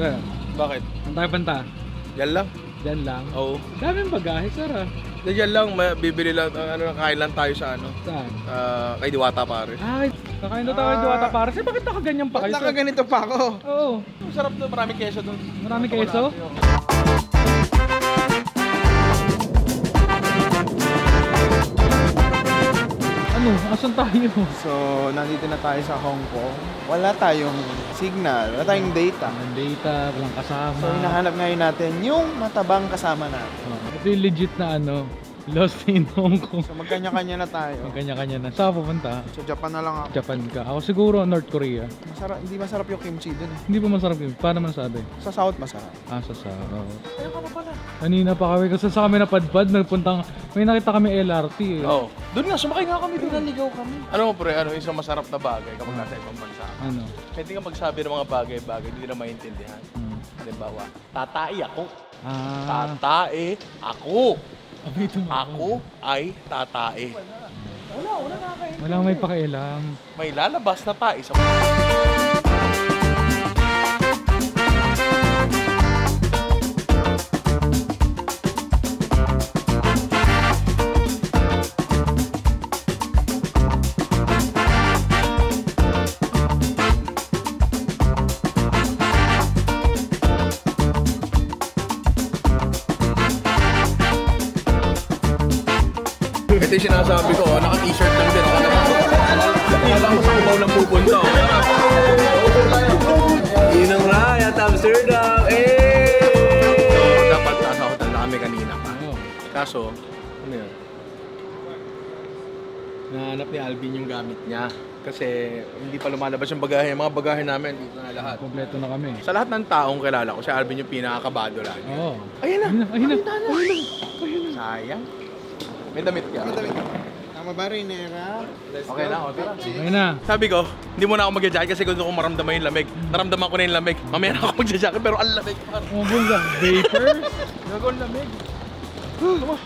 Sir, Bakit? saan tayo punta? Yan lang. Diyan lang. Oo. Daming bagahe, sir ah. Diyan lang, bibili lang, kain lang tayo sa ano. Saan? Kay Diwata pare. Ay, kakain na tayo Diwata para. Sir, bakit nakaganyan pa kayo? Nakaganito pa ako. Oo. Masarap to, marami keso doon. Marami keso? Ano? Asan tayo? So, nandito na tayo sa Hong Kong. Wala tayong signal, wala tayong data. Walang data, walang kasama. So, hinahanap ngayon natin yung matabang kasama natin. Ito yung legit na ano, lost in Hong Kong. So, magkanya-kanya na tayo. Kanya-kanya na. Saan pupunta? So, Japan na lang ako. Japan ka. Ako siguro North Korea. Hindi masarap yung kimchi dun eh. Hindi pa masarap yun. Paano masabi? Sa South masarap. Sa oo. Ayun ka na pala. Kanina pa kami kasi sa kami napadpad, nagpuntang, may nakita kami LRT eh. Oo. Doon nga, sumakay nga kami doon, naligaw kami. Ano mo pre, isang masarap na bagay kapag nasa ibang bansa. Ano? Hindi ka magsabi ng mga bagay-bagay, hindi na maintindihan. Halimbawa, tatai ako. Tatae ako. Ako ay tatae. Wala na kayo. Walang may pakialam. May lalabas na tae sa... Ito yung sinasabi ko, naka-t-shirt lang din. Akala ko sa kubaw lang pupunta. Inang Rai at Amsterdam! So, dapat nasa hotel na kami kanina pa. Kaso, ano yun? Nahanap ni Alvin yung gamit niya. Kasi hindi pa lumalabas yung bagahe. Yung mga bagahe namin, dito na lahat. Kompleto na kami. Sa lahat ng taong kilala ko, si Alvin yung pinakakabado lagi. Oo. Ayun na! Ayun na! Sayang. May damit ka. Tama ba rin, Nera? Okay na, okay. Ayun na. Sabi ko, hindi muna ako mag-jacket kasi gusto ko maramdaman yung lamig. Naramdaman ko na yung lamig. Mamaya na ako mag-jacket pero ang lamig. Oh, bunga. Vapor? Gagawin lamig.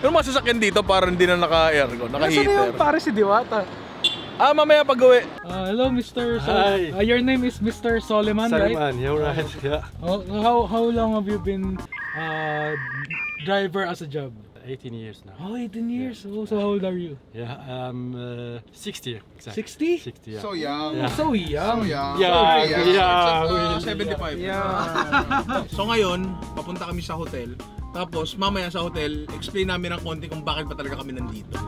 Pero masasakyan dito para hindi na naka-aircon, naka-heater. Para si Diwata. Mamaya pag-uwi. Hello, Mr. Hi. Your name is Mr. Soliman, right? Soliman, you're right. Yeah. How long have you been driver as a job? 18 years now. Oh, 18 years. Oh, so how old are you? Yeah, I'm 60 exactly. 60? 60, yeah. So young. Yeah. So young. Yeah. 75. Yeah. So ngayon, papunta kami sa hotel. Tapos mamaya sa hotel, explain namin ng konti kung bakit ba talaga kami nandito.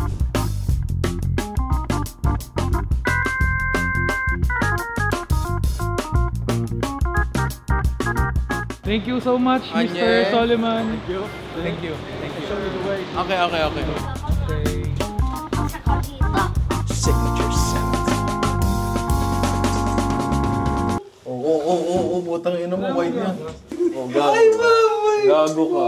Thank you so much, Mr. Soliman. Thank you. Okay. Okay. Signature set. Butang ina mo, white yan. Oh, gago ka.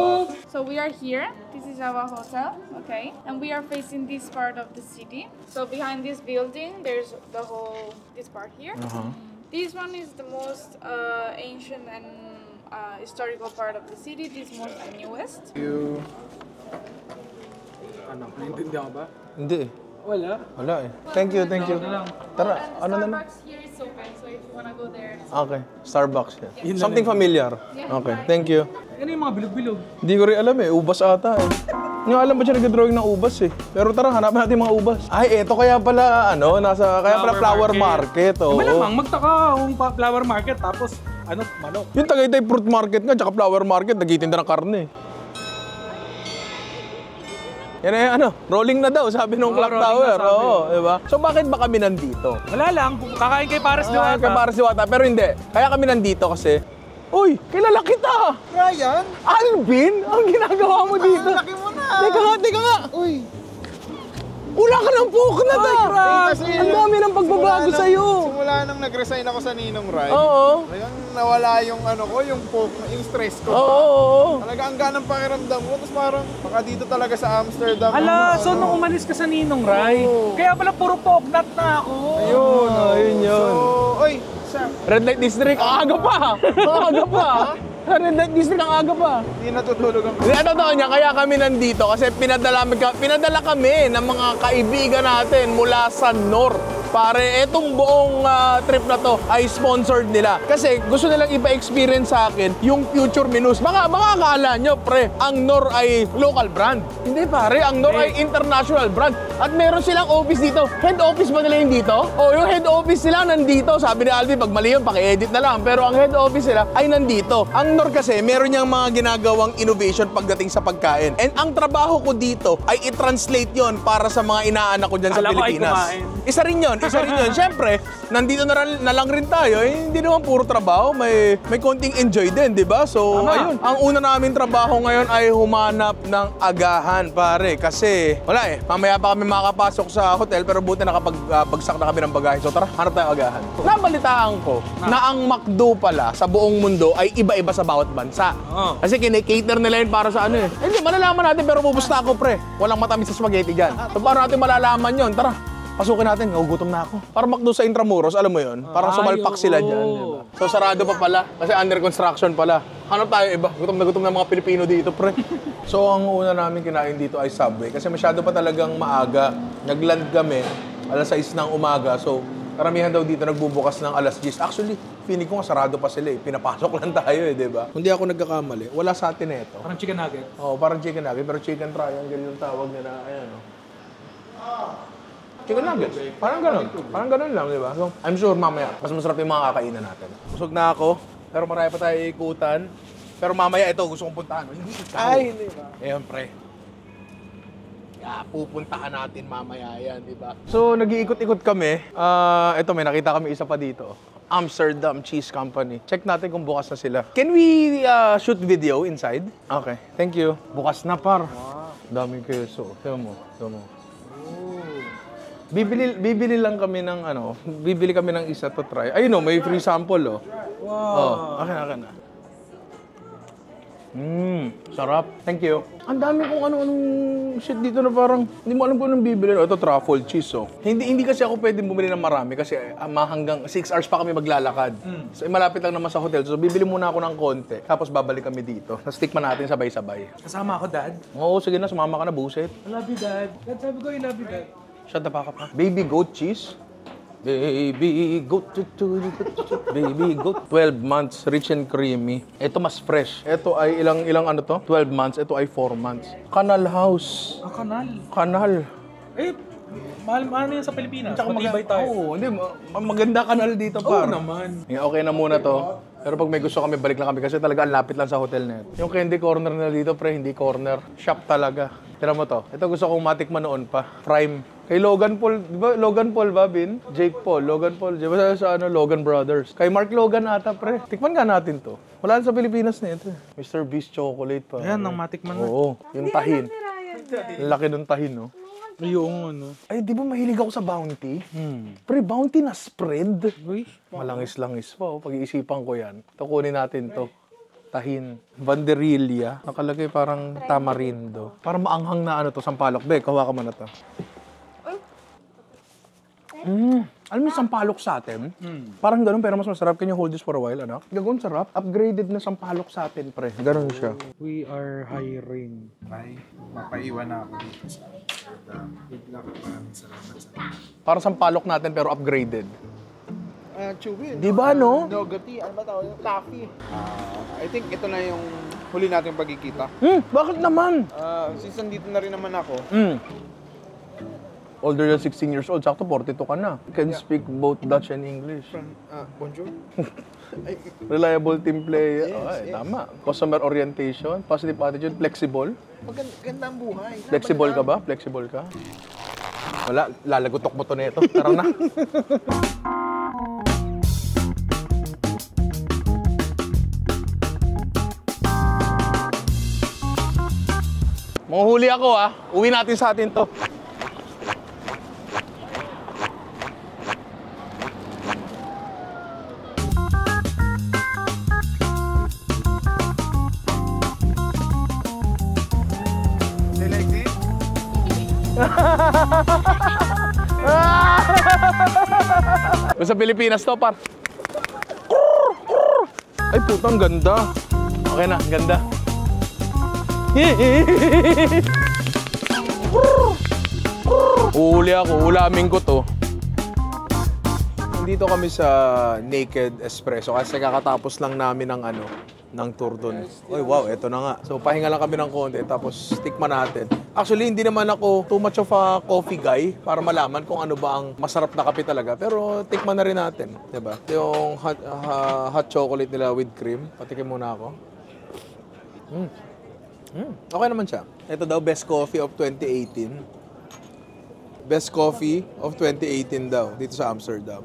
So we are here. This is our hotel, okay? And we are facing this part of the city. So behind this building, there's this part here. This one is the most ancient and historical part of the city. This is most the newest. Ano, naintindihan ka ba? Hindi eh. Wala. Wala eh. Thank you. Tara, ano na lang? Starbucks here is open, so if you wanna go there. Okay, Starbucks yan. Something familiar. Okay, thank you. Ano yung mga bilog-bilog? Hindi ko rin alam eh, ubas ata eh. Hindi ko alam ba siya nag-drawing ng ubas eh. Pero tara, hanapin natin mga ubas. Ay, eto kaya pala, kaya pala flower market. Oh. Malamang, magtaka kung flower market, tapos, manok. Yung Tagaytay fruit market nga, tsaka flower market, nagitinda ng karne. Yan eh, rolling na daw, sabi nung clock tower. Oo, diba? So bakit ba kami nandito? Wala lang, kakain kay Pares Diwata. Kay Pares Diwata, pero hindi. Kaya kami nandito kasi, uy, kilala kita! Ryan? Alvin? Ang ginagawa mo dito? Laki mo na! Teka nga! Uy! Wala ka ng puknat ah! Kasi Ang dami ng pagbabago sa'yo! Simula nung nag-resign ako sa Ninong Rai, Oo. ayun, nawala yung yung stress ko. Oo. Talaga ang ganang pakiramdam ko, tapos parang baka dito talaga sa Amsterdam. So nung umalis ka sa Ninong Rai, kaya pala puro pognat na ako. Ayun yun. So, oy, Red Light District, ang aga pa! Red Light District, ang aga pa! hindi natutulog ang... Totoo niya, kaya kami nandito kasi pinadala kami ng mga kaibigan natin mula sa North. Pare, etong buong trip na to ay sponsored nila. Kasi gusto nilang ipa-experience sa akin yung future menus. Baka akala nyo, pre, ang Knorr ay local brand. Hindi, pare, ang Knorr ay international brand. At meron silang office dito. Head office ba nila yung dito? O, yung head office nila nandito. Sabi ni Alvin, pag mali yun, paki-edit na lang. Pero ang head office nila ay nandito. Ang Knorr kasi, meron niyang mga ginagawang innovation pagdating sa pagkain. And ang trabaho ko dito ay i-translate yon para sa mga inaanak ko dyan sa Pilipinas. Isa rin yun. Siyempre, nandito na lang rin tayo. Hindi naman puro trabaho. May konting enjoy din, di ba? So, ayun. Ang una namin trabaho ngayon ay humanap ng agahan, pare. Kasi, wala eh. Mamaya pa kami makapasok sa hotel, pero buti nakapag-bagsak na kami ng bagahe. So, tara, hanap tayo agahan. Nabalitaan ko na ang McDo pala sa buong mundo ay iba-iba sa bawat bansa. Kasi kine-cater nila yun para sa ano eh. Hindi, malalaman natin, pero pupusta ako, pre. Walang matamis sa spaghetti dyan. So, paano natin malalaman yun? Tara. Pasukin natin, gugutom na ako. Para McDo sa Intramuros, alam mo yun? Parang sumalpak sila dyan, diba? So sarado pa pala, kasi under construction pala. Hanap tayo iba, gutom na mga Pilipino dito, pre. So ang una namin kinain dito ay Subway, kasi masyado pa talagang maaga. Nag-land kami, alas 6 ng umaga, so karamihan daw dito nagbubukas ng alas 10. Actually, feeling ko nga sarado pa sila eh. Pinapasok lang tayo eh, di ba? Hindi ako nagkakamali, wala sa atin eh ito. Parang chicken nugget. Oo, parang chicken nugget, pero chicken triangle yung tawag nila. Ayan o. Chicken nuggets. Parang ganun lang, di ba? So, I'm sure mamaya, mas masarap yung mga kakainan natin. Busog na ako, pero marami pa tayo ikutan. Pero mamaya, ito, gusto kong puntahan. Hindi ikaw. Ay, hindi ba? Ayan, pre. Pupuntahan natin mamaya yan, di ba? So, nag-iikot-ikot kami. Ito, may nakita kami isa pa dito. Amsterdam Cheese Company. Check natin kung bukas na sila. Can we shoot video inside? Okay, thank you. Bukas na, par. Wow. Daming keso. Tignan mo. Bibili lang kami ng bibili kami ng isa to try. Ayun oh, may free sample oh. Wow. Akin na. Sarap. Thank you. Ang dami kong ano-anong shit dito na parang hindi mo alam kung anong bibili. Ito truffle cheese oh. Hindi kasi ako pwedeng bumili ng marami kasi hanggang 6 hours pa kami maglalakad. So malapit lang naman sa hotel. So bibili muna ako ng konti. Tapos babalik kami dito. Tapos tikman natin sabay-sabay. Kasama ako, Dad. Oo, sige na, sumama ka na, buset. I love you, Dad. Dad, sabi ko, I love you, Dad. Shut the fuck up, ha? Baby goat cheese. Baby goat, baby goat. 12 months, rich and creamy. Ito mas fresh. Ito ay ilang ano to? 12 months. Ito ay 4 months. Canal House. Kanal. Eh, mahal yan sa Pilipinas. Matibay tayo. Oo, hindi. Maganda kanal dito, par. Oo naman. Okay na muna to. Pero pag may gusto kami, balik lang kami kasi talaga ang lapit lang sa hotel na ito. Yung candy corner na dito, pre, hindi corner. Shop talaga. Tira mo to. Ito gusto kong matikman noon pa. Prime. Kay Logan Paul, di ba? Logan Paul ba, Bin? Jake Paul, Logan Paul. Di ba sa Logan Brothers? Kay Mark Logan ata, pre. Tikman nga natin to. Wala sa Pilipinas na ito. Mr. Beast chocolate pa. Ayan, nang matikman na. Oo, yung tahin. Laki ng tahin, no? Yung ano. Ay, di ba mahilig ako sa Bounty? Pre, Bounty na spread. Uy. Malangis-langis pa, oh. Pag-iisipan ko yan. Ito, kunin natin to. Tahin. Banderilla. Nakalagay parang tamarindo. Parang maanghang na ano to, sampalok. Be, kawakan mo na to. Alam mo yung sampalok sa atin? Parang ganun, pero mas masarap. Can you hold this for a while, anak? Gagawin sarap. Upgraded na sampalok sa atin, pre. Ganun siya. We are hiring. Ay, mapaiwan na ako dito sa Amsterdam. Bigla ko maraming salamat sa Parang sampalok natin, pero upgraded. Chewy. Di ba, no? Nogati, ano ba tawag? Taffy. I think ito na yung huli nating pagkikita. Bakit naman? Since nandito na rin naman ako, Older than 16 years old, sakto 42 ka na. Can speak both Dutch and English. bonjour. Reliable team player. Yes. Tama. Customer orientation, positive attitude, flexible. Maganda ang buhay. Flexible ka ba? Flexible ka? Wala, lalagutok mo to nito. Tara na. Manghuli ako Uwi natin sa atin to. Sa Pilipinas to, par. Ay, putang ganda. Okay na, ganda. Uli ako, ulamin ko to. Nandito kami sa Naked Espresso kasi kakatapos lang namin ng tour doon. Oy, wow, eto na nga. So, pahinga lang kami ng konti tapos tikman natin. Actually, hindi naman ako too much of a coffee guy para malaman kung ano ba ang masarap na kape talaga. Pero tikman na rin natin, 'di ba? Yung hot chocolate nila with cream. Patikim muna ako. Okay naman siya. Ito daw, best coffee of 2018. Best coffee of 2018 daw, dito sa Amsterdam.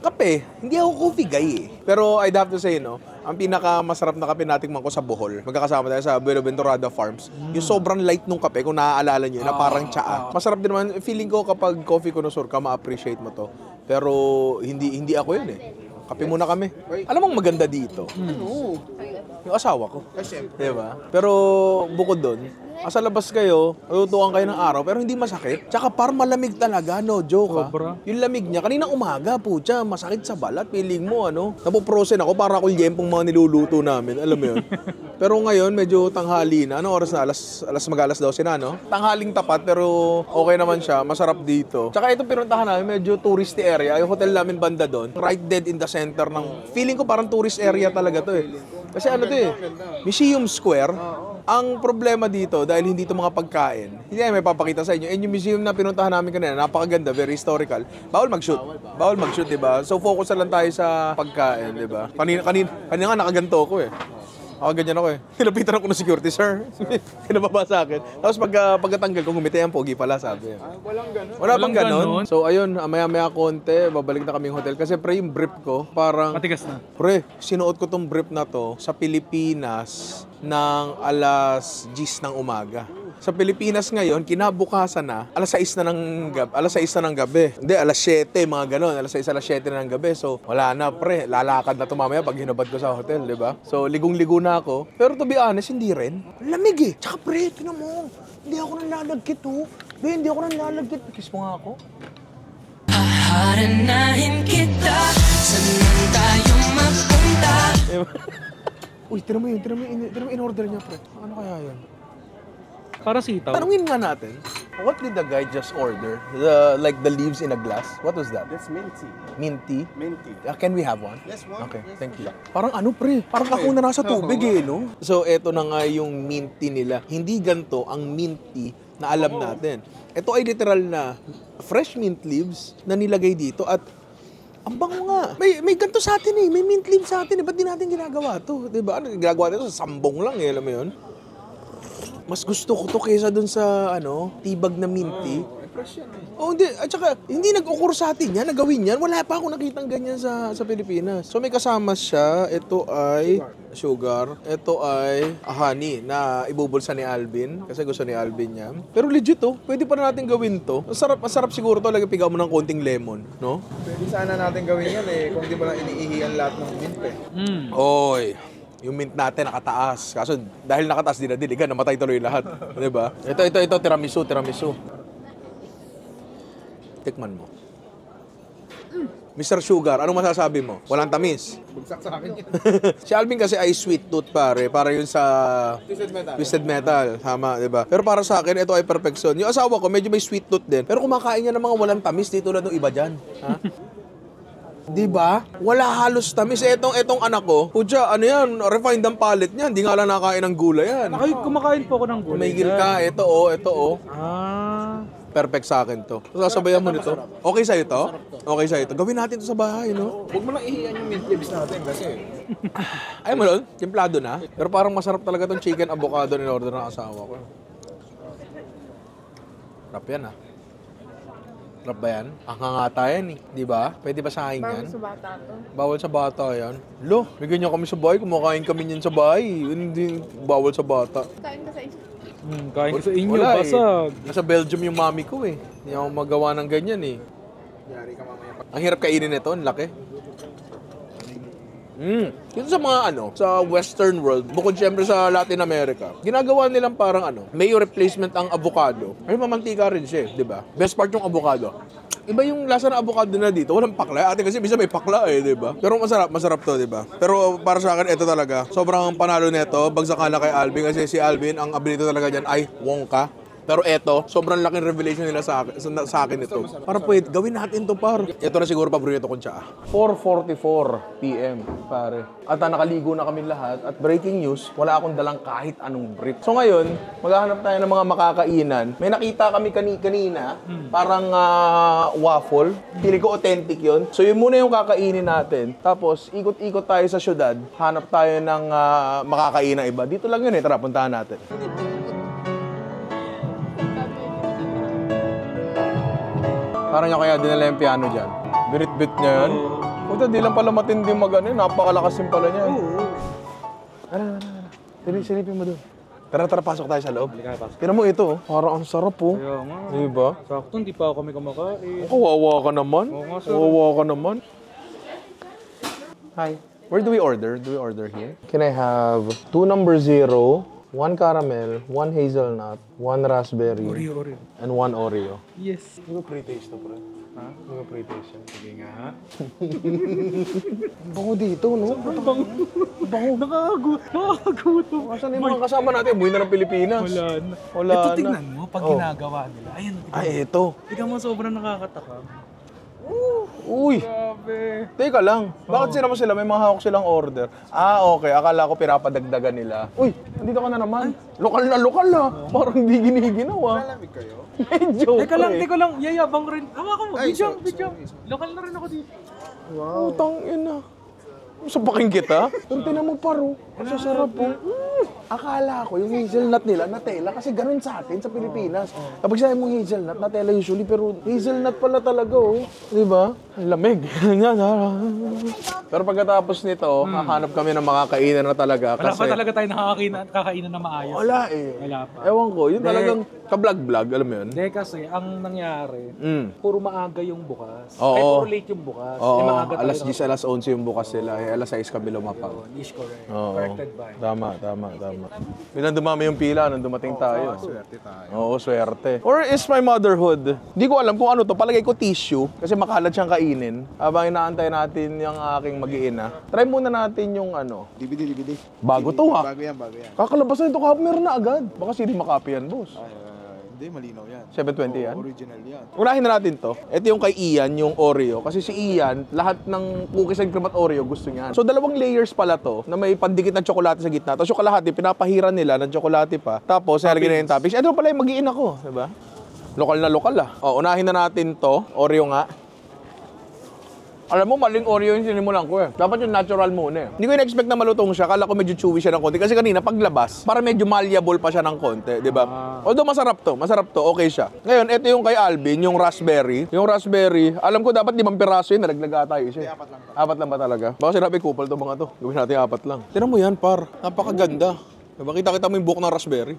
Kape, hindi ako coffee guy eh. Pero I'd have to say, no, ang pinakamasarap na kape nating mangko sa Bohol. Magkakasama tayo sa Buenaventurada Farms. Yung sobrang light nung kape, kung naaalala nyo, na parang tsaa. Masarap din naman, feeling ko kapag coffee connoisseur ka, ma-appreciate mo to. Pero hindi ako yun eh. Kape muna kami. Alam mong maganda dito? Yung asawa ko. Diba? Pero bukod doon, sa labas kayo, tutukan kayo ng araw, pero hindi masakit. Tsaka parang malamig talaga, no joke ha. Yung lamig niya, kaninang umaga, putya, masakit sa balat. Feeling mo, napoprosen ako para ako yung mga niluluto namin. Alam mo yun? Pero ngayon, medyo tanghali na. Anong oras na? Alas mag-alas 12 na, no? Tanghaling tapat, pero okay naman siya. Masarap dito. Tsaka itong pinuntahan namin, medyo touristy area. Yung hotel namin banda doon, right dead in the center ng... Feeling ko parang tourist area talaga to eh. Kasi ano to eh, Museum Square. Ang problema dito, dahil hindi ito mga pagkain, hindi may papakita sa inyo. And yung museum na pinuntahan namin kanina, napakaganda, very historical. Bawal mag-shoot. Bawal mag-shoot, diba? So focus na lang tayo sa pagkain, diba? Kanina nga nakaganto ako eh. Ako ganyan ako eh. Nilapitan ako ng security, sir. Pinababa sa akin. Tapos pagkatanggal ko, gumiti ang pogi pala, sabi. Walang ganun. Wala bang ganun? So ayun, maya-maya konti, babalik na kaming hotel. Kasi pre, yung brief ko, parang... Matigas na. Pre, sinuot ko tong brief na to sa Pilipinas ng alas 10 ng umaga. Sa Pilipinas ngayon, kinabukasan na, alas 6 na ng gabi. Hindi, alas 7, mga ganon. Alas 6, alas 7 na ng gabi. So, wala na, pre. Lalakad na ito mamaya pag hinabad ko sa hotel, di ba? So, ligong-ligo na ako. Pero to be honest, hindi rin. Lamig eh. Tsaka pre, tinan mo. Hindi ako nalalagkit, oh. Hindi ako nalalagkit. Kiss mo nga ako. Haharanahin kita, saan tayo mapunta? Uy, tinan mo yun. Tinan mo in-order niya, pre. Ano kaya yun? Para sitaw. Tanungin nga natin, what did the guy just order? Like the leaves in a glass? What was that? That's minty. Minty? Minty. Can we have one? Yes, one. Okay, thank you. Parang ano pre? Parang ako na nasa tubig eh, no? So, eto na nga yung minty nila. Hindi ganito ang minty na alam natin. Ito ay literal na fresh mint leaves na nilagay dito at ang bango nga. May ganito sa atin eh. May mint leaves sa atin eh. Ba't di natin ginagawa to? Diba? Ano ginagawa nito? Sa sambong lang eh. Alam mo yun? Mas gusto ko to kaysa dun sa tibag na minty. Oh, hindi. At saka, hindi nag-occur sa atin yan, nagawin yan. Wala pa ako nakitang ganyan sa Pilipinas. So, may kasama siya. Ito ay sugar. Ito ay honey na ibubulsa ni Alvin. Kasi gusto ni Alvin yan. Pero legit to. Pwede pa na natin gawin to. Masarap siguro to. Lagi pigaw mo ng konting lemon. No? Pwede sana natin gawin yan eh, kung di mo lang iniihihan lahat ng mint eh. Oy. Yung mint natin nakataas. Kaso dahil nakataas dinadiligan, namatay tuloy lahat. 'Di ba? Ito tiramisu. Tikman mo. Mr. Sugar, anong masasabi mo? Walang tamis. Bugsak sa akin yun. Si Alvin kasi ay sweet tooth pare. Para yun sa Twisted Metal. Tama, 'di ba? Pero para sa akin, ito ay perfection. Yung asawa ko medyo may sweet tooth din. Pero kumakain niya ng mga walang tamis dito tulad ng iba diyan. Ha? Diba? Wala halos tamis. Etong anak ko, putya, ano yan, refined ang palate niya. Hindi nga lang nakain ng gulay yan. Kumakain po ako ng gulay. Tumigil ka, ito. Ah. Perfect sa akin to. Sasabayan mo nito. Okay sa'yo to? Okay sa'yo to. Gawin natin to sa bahay, no? Huwag mo lang ihihan yung mint leaves natin kasi. Ay mo nun, timplado na. Pero parang masarap talaga tong chicken avocado in order ng asawa ko. Rap yan Rap ba yan? Ang hangata yan eh. Di ba? Pwede ba sa akin yan? Bawal sa bata to. Bawal sa bata yan. Lo, bigyan niyo kami sa bahay. Kumakain kami niyan sa bahay. Hindi bawal sa bata. Kain ka sa inyo. Kain ko sa inyo, Wala basag. Nasa Belgium yung mami ko eh. Hindi ako magawa ng ganyan eh. Yari ka mamaya. Ang hirap kainin nito, ang laki. Dito sa mga sa western world, bukod siyempre sa Latin America, ginagawa nilang parang may replacement ang avocado. Ay, mamantika rin siya, di ba? Best part yung avocado. Iba yung lasa ng avocado na dito, walang pakla. Ate kasi bisa may pakla eh, di ba? Pero masarap to, di ba? Pero para sa akin, ito talaga. Sobrang panalo nito, bagsakan na kay Alvin kasi si Alvin, ang ability talaga dyan ay Wonka. Pero eto, sobrang laking revelation nila sa akin ito. Para pwede, gawin natin to par. Ito na siguro paborito kong tsaa. 4:44 PM, pare. At nakaligo na kami lahat. At breaking news, wala akong dalang kahit anong brief. So ngayon, maghahanap tayo ng mga makakainan. May nakita kami kanina, parang waffle. Pili ko authentic yon. So yun muna yung kakainin natin. Tapos, ikot-ikot tayo sa syudad. Hanap tayo ng makakainan iba. Dito lang yun eh. Tara, puntahan natin. Parang niya kaya dinala yung piano dyan. Birit-bit niya yan. Puta, di lang pala matindi mag-ano. Napakalakas din pala niya. Ano. Silipin mo doon. Tara, pasok tayo sa loob. Tira mo ito, oh. Parang ang sarap, oh. Kaya nga. Diba? Sakto, hindi pa kami kumakain. Kawawa ka naman. Oo nga, sir. Kawawa ka naman. Hi. Where do we order? Do we order here? Can I have 2 number 0, 1 caramel, 1 hazelnut, 1 raspberry, Oreo. and 1 Oreo? Yes. Hindi ko pre-taste to, bro. Ha? Hindi ko pre-taste yan. Sige nga. Bango dito, no? Bango. Nakakagutom. Asan yung mga kasama natin? Buhay na ng Pilipinas. Wala Ito na. tingnan mo, pag ginagawa nila. Ayun, Ay, ito. tingnan mo sobrang nakakatakam. Uy! Grabe. Teka lang. Bakit sila mo sila? May mga hawak silang order. Ah, okay. Akala ko pinapadagdagan nila. Uy! Nandito ka na naman. Lokal na. Parang hindi giniginawa. Lalamig kayo? Medyo. Teka lang. Yayabang rin. Hawakan mo. Video. Lokal na rin ako dito. Wow. Utang ina. Sapakin kita. Pero tinan mo paro. Ang sasarap po. Akala ko yung hazelnut nila Nutella kasi ganun sa atin sa Pilipinas. Kapag sabi mo hazelnut, Nutella usually, pero hazelnut pala talaga, oh. Di ba? Ang lamig. Pero pagkatapos nito, hahanap kami ng makakainan na talaga. Wala Kasi pa talaga tayo nakakainan na maayos. wala eh. Wala pa. Ewan ko, yun talagang ka-vlog-vlog, alam mo yun? Hindi kasi, ang nangyari, puro maaga yung bukas. Oo. Ay, puro late yung bukas. Oo, maaga alas talaga. 10, alas 11 yung bukas sila. Eh, alas 6 kami lumapaw. Is correct. Oo. Corrected by. Tama. Bilang dumami yung pila nung dumating tayo. Swerte tayo. Oo, swerte. Or is my motherhood? Hindi ko alam kung ano to. Palagay ko tissue kasi makalat siyang kainin. Habang inaantay natin yung aking mag-iina. Try muna natin yung ano. DVD. Bago to ha. Bago yan. Kakalabas na ito kahapon, meron na agad. Baka sili makapi yan, boss. Hindi, malinaw yan. 720 yan? Original yan. Unahin na natin to. Ito yung kay Ian, yung Oreo. Kasi si Ian, lahat ng cookies and cream at Oreo gusto niya. So, 2 layers pala to na may pandikit ng tsokolate sa gitna. Tapos yung kalahati, pinapahiran nila ng tsokolate pa. Tapos, nalagyan na yung toppings. Ito pala yung mag-iin ako. Diba? Lokal na lokal ah. O, unahin na natin to. Oreo nga. Alam mo, maling Oreo yung sinimulan ko eh. Dapat yung natural muna eh. Hindi ko in-expect na malutong siya. Kala ko medyo chewy siya ng konti. Kasi kanina, paglabas, para medyo malleable pa siya ng konti. Di ba? Although masarap to. Okay siya. Ngayon, ito yung kay Alvin, yung raspberry. Yung raspberry, alam ko dapat 5 piraso yun. Nalaglag ata yun siya. 4 lang. 4 lang ba talaga? Baka sinabi kupal to mga to. Gawin natin 4 lang. Tinan mo yan, par. Napakaganda. Diba? Kita mo yung buhok ng raspberry.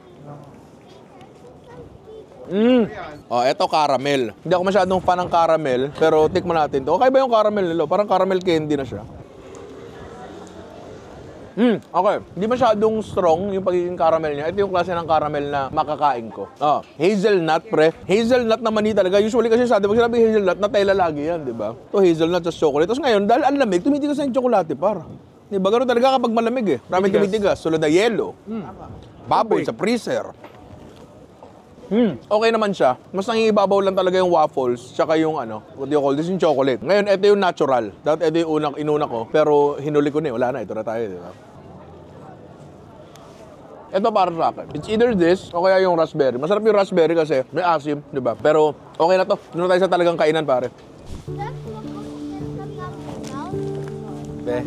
Oh, eto caramel. Hindi ako masyadong fan ng caramel, pero tikman natin to. Okay ba yung caramel nila? Parang caramel candy na siya. Okay. Hindi masyadong strong yung pagiging caramel niya. Ito yung klase ng caramel na makakain ko. Hazelnut, pre. Hazelnut naman hindi talaga. Usually kasi pag sinabi hazelnut, Nutella lagi yan, di ba? Ito hazelnut sa chocolate. Tapos ngayon, dahil ang lamig, tumitigas na yung chocolate, par. Di ba? Ganoon talaga kapag malamig eh. Maraming tumitigas. Sulod na yelo. Baboy sa freezer. Okay naman siya. Mas nangingibabaw lang talaga yung waffles, tsaka yung what do you call this, yung chocolate. Ngayon, ito yung natural. Dati ito yung inuna ko, pero hinuli ko na eh. Wala na, ito na tayo, di ba? Ito para sa akin. It's either this, o kaya yung raspberry. Masarap yung raspberry kasi may asim, di ba? Pero okay na to. Doon na tayo sa talagang kainan, pare. Be.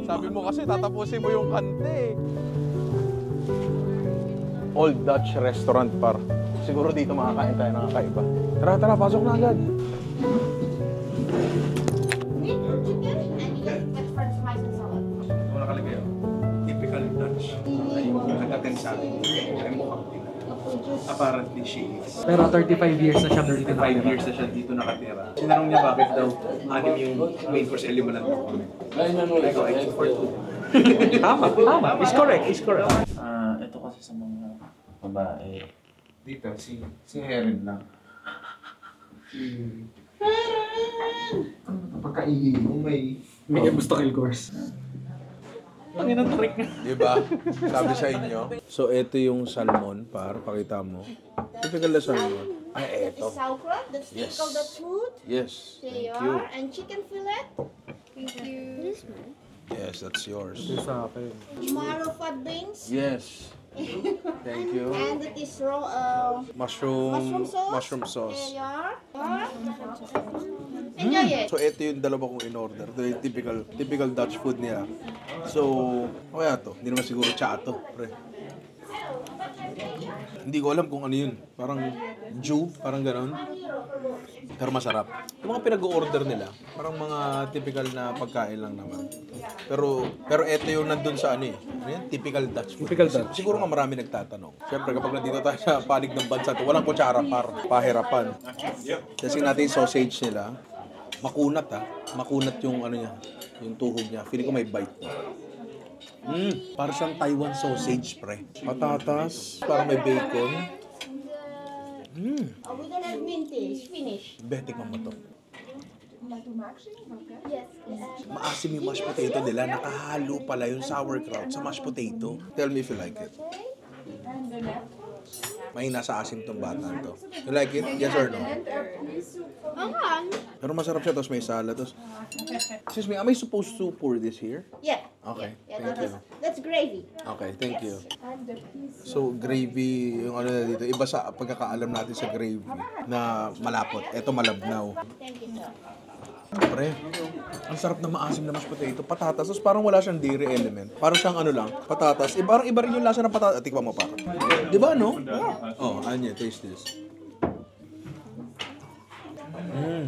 Sabi mo kasi, tatapusin mo yung kante. Old Dutch restaurant, par. Siguro dito makakain tayo ng kakaiba. Tara, pasok na agad. Kung nakalagay ako, typical Dutch. Ay yung nagdating sa akin, ay mukhang Pinoy. Apparently she is. Pero 35 years na siya dito 5 years na siya dito nakatira. Sinanong niya bakit daw anim yung main course, 5 lang daw kami. Ikaw, I for 2. Tama. Is correct. Ito kasi sa mga babae. Dito, si Heron lang. Pagkaigil mo may... May obstacle course. Ang inang trick nga. Diba? Sabi sa inyo. So, ito yung salmon, pakita mo. Typical na salmon. Ay, eto. Sauerkraut, that's Yes. typical Dutch food. Yes. There Thank you you. are. And chicken fillet. Thank you. This one. Yes, that's yours. Sa akin. Marrow fat beans. Yes. Thank you. And it is raw Mushroom mushroom sauce. There you are. Enjoy it. So, ito yung dalawa kong in-order. Ito yung typical Dutch food nila. So, kaya to? Hindi naman siguro chato, pre. Hindi ko alam kung ano yun. Parang Jew, parang ganon. Pero masarap. Yung mga pinag-order nila, parang mga typical na pagkain lang naman. Pero ito yung nandun sa ano eh. Ano yan? Typical Dutch food. Typical Dutch. Siguro nga marami nagtatanong. Siyempre, kapag nandito tayo sa panig ng bansa to, walang kutsara pahirapan. Kasi natin yung sausage nila, makunat makunat yung ano niya, yung tuhog niya. Feeling ko may bite niya. Para siyang Taiwan sausage, pre. Patatas, parang may bacon. We don't have minty. It's finished. Betik mo to. Yes. Maasim yung mashed potato nila. Nakahalo pala yung sauerkraut sa mashed potato. Tell me if you like it. May nasa asim tong bata to. You like it? Yes or no? Pero masarap siya, tapos may salad. Excuse me, am I supposed to pour this here? Yeah. Okay, Yeah, thank you. that's gravy. Okay, thank you. So, gravy, yung ano na dito, iba sa pagkakaalam natin sa gravy na malapot. Ito malabnaw. Thank you, sir. Pre, ang sarap na maasim na mashed potato. Patatas, tapos parang wala siyang dairy element. Parang siyang ano lang, patatas. Parang iba rin yung lasa ng patatas. Tikman mo pa. Di ba, no? Oh, anya, taste this.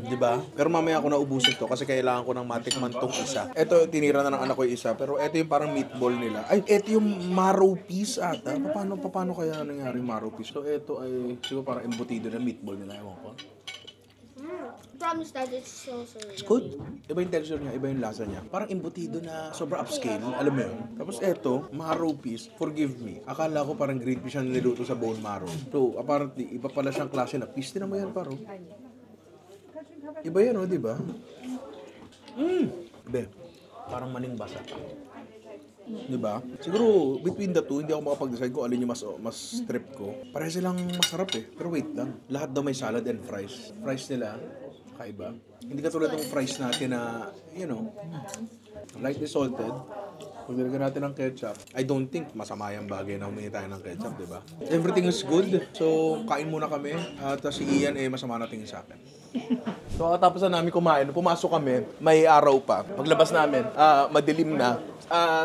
Di ba? Pero mamaya ako naubusin to kasi kailangan ko ng matikman tong isa. Ito, tinira na ng anak ko yung isa. Pero ito yung parang meatball nila. Ay, ito yung marrow piece ata. Paano kaya nangyari yung marrow piece? So, ito ay siguro parang embutido na meatball nila. Ewan ko. Promise that it's so It's good. Iba yung texture niya, iba yung lasa niya. Parang embutido na sobrang upscale, alam mo yun. Tapos eto, marrow piece, forgive me. Akala ko parang green fish ang niluto sa bone marrow. So, apparently, iba pala siyang klase na piece. Tinan mo yan, paro. Iba yan, oh, di ba? Be, parang maning basa. Di ba? Siguro, between the two, hindi ako makapag-decide kung alin yung mas trip ko. Pareha silang masarap eh. Pero wait lang, lahat daw may salad and fries. Fries nila, kaiba. Hindi katulad ng fries natin na, you know, lightly salted. Kung nilagyan natin ng ketchup, I don't think masama yung bagay na humingi tayo ng ketchup, di ba? Everything is good. So, kain muna kami. Tapos si Ian, masama natin sa akin. So, katapos na namin kumain, pumasok kami, may araw pa. Paglabas namin, madilim na.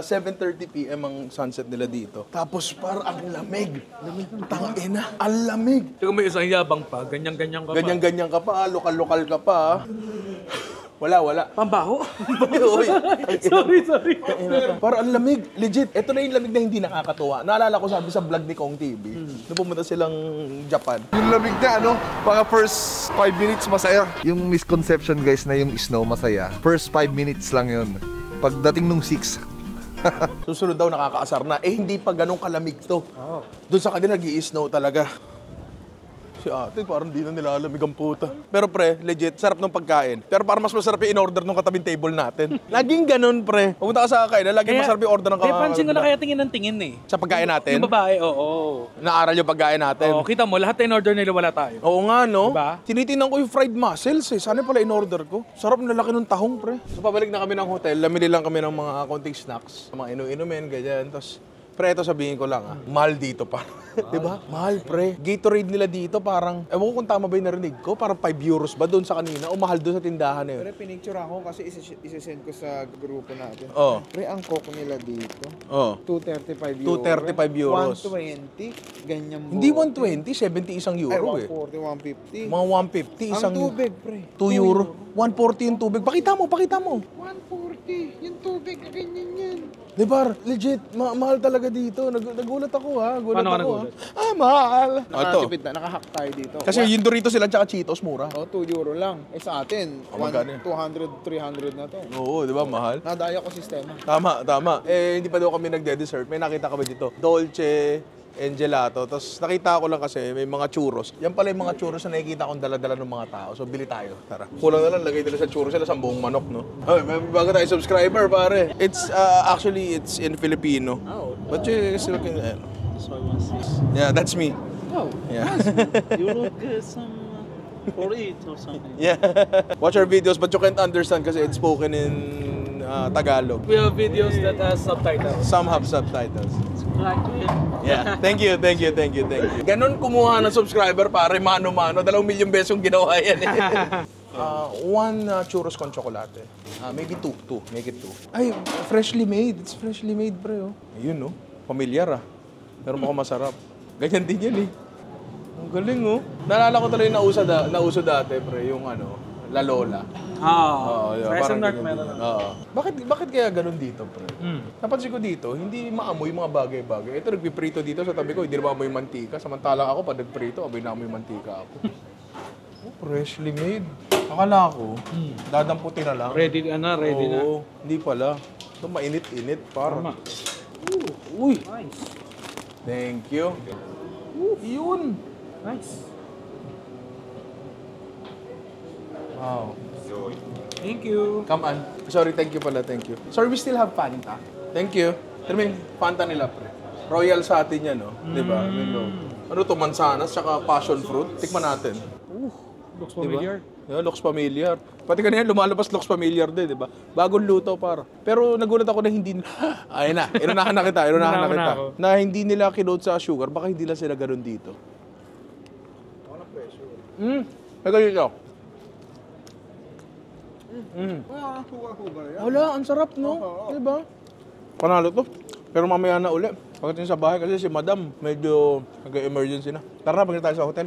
7:30 p.m. ang sunset nila dito. Tapos parang ang lamig. Tangina, ang lamig. Tingnan mo isang yabang pa, ganyan-ganyan ka pa. Ganyan-ganyan ka pa, lokal-lokal ka pa. Wala. Pambaho? Uy. Sorry. Parang ang lamig. Legit. Ito na yung lamig na hindi nakakatuwa. Naalala ko sabi sa vlog ni Kong TV. Nung pumunta silang Japan. Yung lamig na mga first 5 minutes masaya. Yung misconception guys na yung snow masaya. First 5 minutes lang yun. Pagdating nung 6. Susunod daw nakakaasar na. Hindi pa ganun kalamig to. Doon sa kanila nag-i-snow talaga. Si ate, parang di na nilalamig ang puta. Pero pre, legit, sarap ng pagkain. Pero parang mas masarap yung in-order nung katabing table natin. Laging ganun, pre. Pumunta ka sa kainan, laging masarap yung order ng Kaya pansin ko na kaya tingin ng tingin eh. Sa pagkain natin? Yung babae, oo. Naaral yung pagkain natin. Oo, kita mo, lahat na in-order nila wala tayo. Oo nga, no? Diba? Tinitingnan ko yung fried mussels eh. Sana pala in-order ko. Sarap na laki ng tahong, pre. So pabalik na kami ng hotel. Lamili lang kami ng mga konting snacks. Mga inu-inumin, ganyan. Tapos, pre, ito sabihin ko lang mahal dito pa. Diba? Mahal, pre. Gatorade nila dito parang, ewan ko kung tama ba yung narinig ko, parang 5 euros ba doon sa kanina o mahal doon sa tindahan na yun? Pero pinicture ako kasi isisend ko sa grupo natin. Oo. Pre, ang coke nila dito. Oo. 235 euros. 235 euros. 120, ganyan mo. Hindi 120, 70 isang euro eh. 140, 150. Mga 150 isang Ang tubig, pre. 2 euro. 140 yung tubig. Pakita mo. 140. Yung tubig, ganyan yan. Di ba? Legit, mahal talaga dito. Nagulat ako ha. Paano ka nagulat? Mahal. Nakatipid na, nakahack tayo dito. Kasi yung Doritos sila tsaka Cheetos mura. 2 euro lang. Sa atin, magkano yun? 200, 300 na to. Oo, di ba? Mahal. Nadaya ko sistema. Tama. Hindi pa daw kami nagde-dessert. May nakita kami dito. Dolce, Gelato. Tapos nakita ko lang kasi may mga churros. Yan pala yung mga churros na nakikita kong dala-dala ng mga tao. So bili tayo. Tara. Kulang na lang, lagay nila sa churros sila sa buong manok, no? Ay, may bago tayo subscriber, pare. It's actually it's in Filipino. Oh. But you still can. So I want to see. Yeah, that's me. Oh, Yeah. you look some for it or something. Yeah. Watch our videos, but you can't understand kasi it's spoken in Tagalog. We have videos that has subtitles. Some have subtitles. Like Yeah. Thank you. Ganon kumuha ng subscriber, pare, mano-mano. 2 milyong beses yung ginawa yan eh. One churros con chocolate. Maybe two. Make it 2. Ay, freshly made. It's freshly made, pre. Oh. Ayun, no? Familiar, ah. Pero mukhang masarap. Ganyan din yan, eh. Ang galing, oh. Naalala ko talaga yung nauso dati, pre. Yung ano, La Lola. Oo, yeah, parang ganyan din yan. Oo. Bakit kaya ganun dito, pre? Napansin ko dito, hindi maamoy mga bagay-bagay. Ito, nagpiprito dito sa tabi ko, hindi na maamoy mantika. Samantalang ako, pag nagprito, amoy na amoy mantika ako. Oh, freshly made. Akala ko, dadamputin na lang. ready na. Oo, hindi pala. Ito mainit-init, parang. Uy! Nice. Thank you. Yun! Nice. Wow. Thank you. Come on. Sorry, thank you pala, thank you. Sorry, we still have Fanta. Thank you. Pero may Fanta nila, pre. Royal sa atin yan, no? Diba? Ano to, mansanas, tsaka passion fruit. Tikman natin. Looks familiar. Yeah, looks familiar. Pati kanina lumalabas looks familiar din, di ba? Bagong luto, par. Pero nagulat ako na hindi... Ayun na, inunahan na kita. Na hindi nila kinote sa sugar, baka hindi lang sila ganun dito. May ganyan ito. Wala, ang sarap, no? Di ba? Panalo to. Pero mamaya na uli. Pagdating sa bahay kasi si Madam, medyo nag-emergency na. Tara na, pagdating tayo sa hotel.